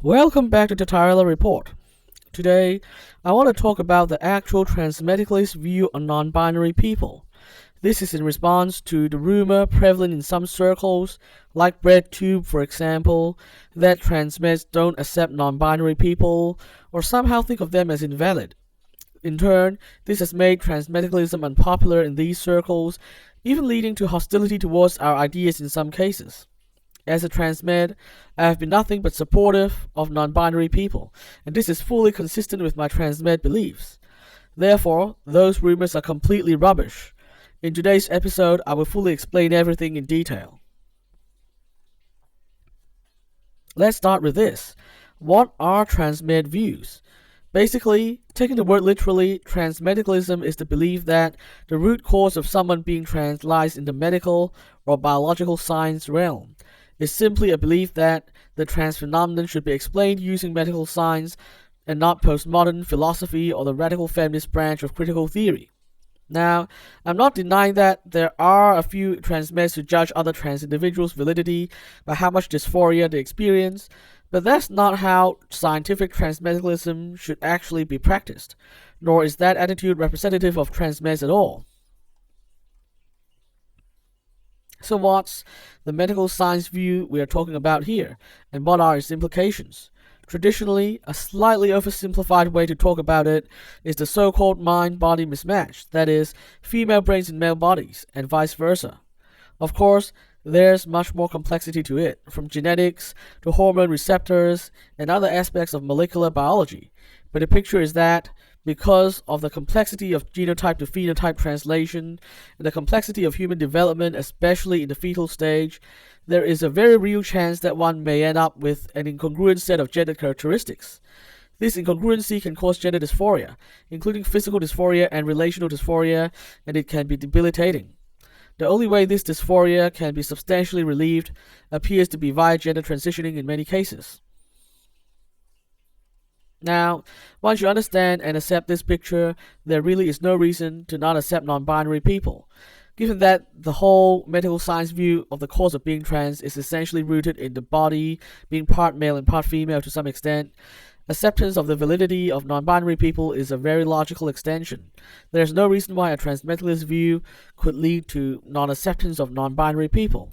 Welcome back to the Tyler Report. Today, I want to talk about the actual Transmedicalist view on non-binary people. This is in response to the rumor prevalent in some circles, like Breadtube for example, that transmeds don't accept non-binary people or somehow think of them as invalid. In turn, this has made Transmedicalism unpopular in these circles, even leading to hostility towards our ideas in some cases. As a transmed, I have been nothing but supportive of non-binary people, and this is fully consistent with my transmed beliefs. Therefore, those rumors are completely rubbish. In today's episode, I will fully explain everything in detail. Let's start with this. What are transmed views? Basically, taking the word literally, transmedicalism is the belief that the root cause of someone being trans lies in the medical or biological science realm. It's simply a belief that the trans phenomenon should be explained using medical science and not postmodern philosophy or the radical feminist branch of critical theory. Now, I'm not denying that there are a few transmeds who judge other trans individuals' validity by how much dysphoria they experience, but that's not how scientific transmedicalism should actually be practiced, nor is that attitude representative of transmeds at all. So what's the medical science view we are talking about here, and what are its implications? Traditionally, a slightly oversimplified way to talk about it is the so-called MindBody Mismatch, that is, female brains in male bodies, and vice versa. Of course, there's much more complexity to it, from genetics to hormone receptors and other aspects of molecular biology, but the picture is that because of the complexity of genotype to phenotype translation and the complexity of human development, especially in the fetal stage, there is a very real chance that one may end up with an incongruent set of gender characteristics. This incongruency can cause gender dysphoria, including physical dysphoria and relational dysphoria, and it can be debilitating. The only way this dysphoria can be substantially relieved appears to be via gender transitioning in many cases. Now, once you understand and accept this picture, there really is no reason to not accept non-binary people. Given that the whole medical science view of the cause of being trans is essentially rooted in the body being part male and part female to some extent, acceptance of the validity of non-binary people is a very logical extension. There is no reason why a transmedicalist view could lead to non-acceptance of non-binary people.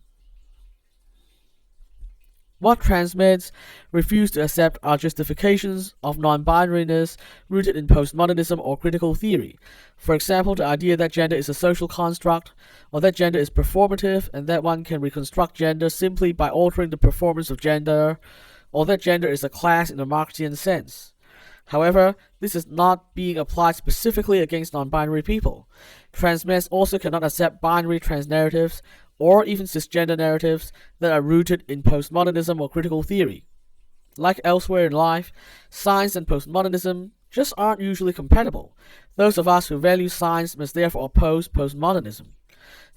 What transmeds refuse to accept are justifications of non-binariness rooted in postmodernism or critical theory. For example, the idea that gender is a social construct, or that gender is performative and that one can reconstruct gender simply by altering the performance of gender, or that gender is a class in a Marxian sense. However, this is not being applied specifically against non-binary people. Transmeds also cannot accept binary trans narratives or even cisgender narratives that are rooted in postmodernism or critical theory. Like elsewhere in life, science and postmodernism just aren't usually compatible. Those of us who value science must therefore oppose postmodernism.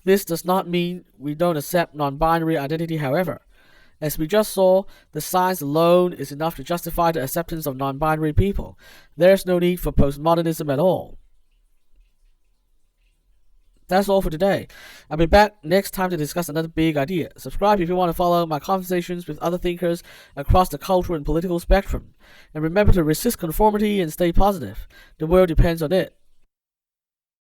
This does not mean we don't accept non-binary identity, however. As we just saw, the science alone is enough to justify the acceptance of non-binary people. There's no need for postmodernism at all. That's all for today. I'll be back next time to discuss another big idea. Subscribe if you want to follow my conversations with other thinkers across the cultural and political spectrum. And remember to resist conformity and stay positive. The world depends on it.